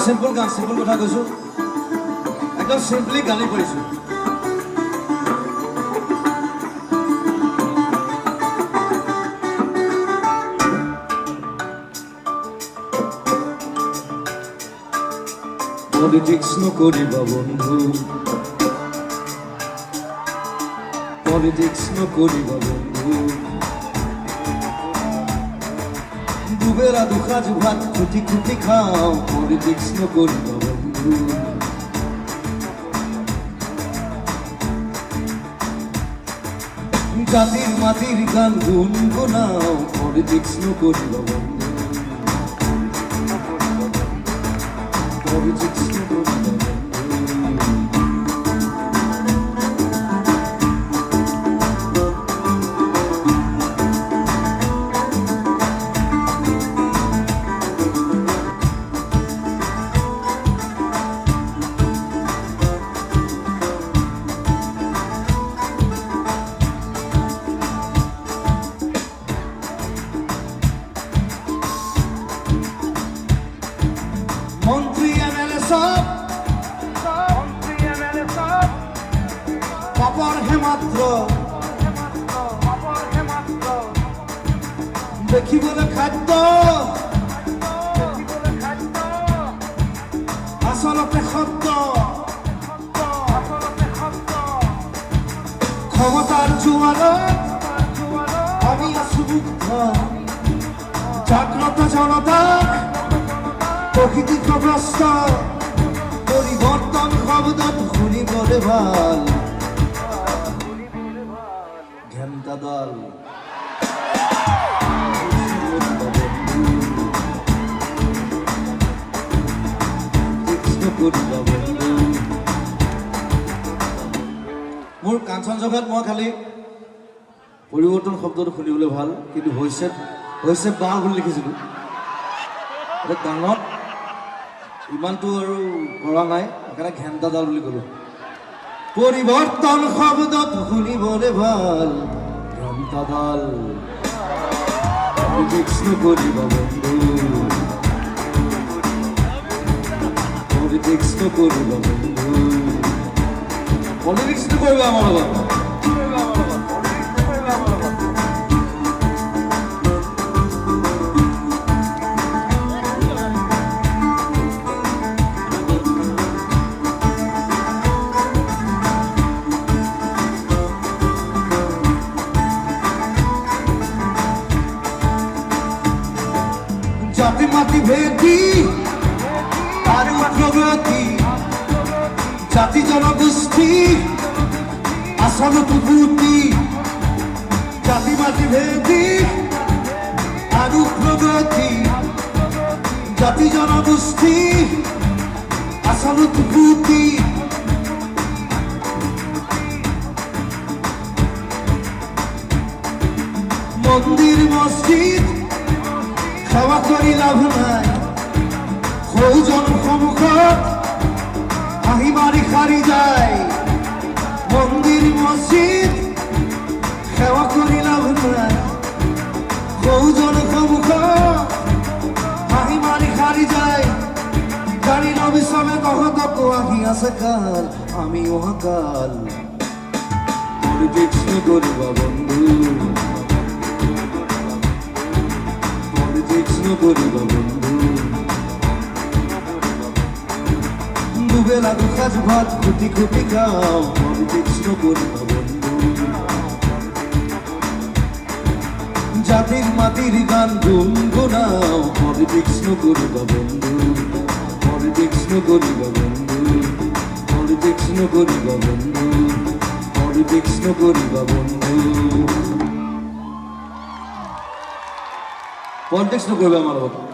Simple গান, simple কথা কৈছো, একদম সিম্পলি গালি কৰিছো। পলিটিক্স নকৰিবা বন্ধু, পলিটিক্স নকৰিবা বন্ধু, দুবেলা দুসাঁজ ভাত খুটি খুটি খাওঁ, পলিটিক্স নকৰিবা বন্ধু। জাতিৰ মাটিৰ গান গুণগুণাওঁ, পলিটিক্স নকৰিবা বন্ধু। Politics মন্ত্রী এমএলএ সব পাপর হেমাত্র দেখিবলে খাদ্য আসলতে শব্দ ক্ষমতার জোয়াৰত আমি আছো মুগ্ধ জাগ্রত জনতাক প্রকৃতিগ্রস্ত পরিবর্তন শব্দত শুনিবলে ভাল ঘেন্টা দল মোৰ কাঞ্চন জগত মই খালি পৰিৱৰ্তন শব্দটো শুনিবলৈ ভাল, কিন্তু হৈছে বাল বুলি লিখিছিলো। গানত ইমানটো আৰু কৰা নাই, সেইকাৰণে ঘেন্টাডাল বুলি ক'লো। পৰিৱৰ্তন শব্দত শুনিবলে ভাল ঘেন্টাডাল, পলিটিক্স নকৰিবা বন্ধু, পলিটিক্স নকৰিবা বন্ধু, পলিটিক্স নকৰিবা আমাৰ লগত। জাতি মাটি ভেদি আর প্রগতি, জাতি জনগোষ্ঠী আসল প্রভূতি, জাতি মাটি ভেদি আর প্রগতি, জাতি জনগোষ্ঠী আসল প্রভূতি। মন্দির মসজিদ সেৱা কৰি লাভ নাই, সৌজন সন্মুখত হাঁহি মাৰি সাৰি যায়। মন্দিৰ মছজিদ সেৱা কৰি লাভ নাই, সৌজন সন্মুখত হাঁহি মাৰি সাৰি যায়। জানি নবিচমে তহঁতকো আহি আছে কাল, আমি অহাকাল, পলিটিক্স নকৰিবা বন্ধু, পলিটিক্স নকৰিবা বন্ধু। দুবেলা দুসাঁজ ভাত খুটি খুটি খাওঁ, পলিটিক্স নকৰিবা বন্ধু। জাতিৰ মাটিৰ গান গুণগুণাওঁ, পলিটিক্স নকৰিবা বন্ধু, পলিটিক্স নকৰিবা বন্ধু, পলিটিক্স নকৰিবা বন্ধু, পলিটিক্স নকৰিবা বন্ধু। পলিটিক্স নকৰিবা আমাৰ লগত।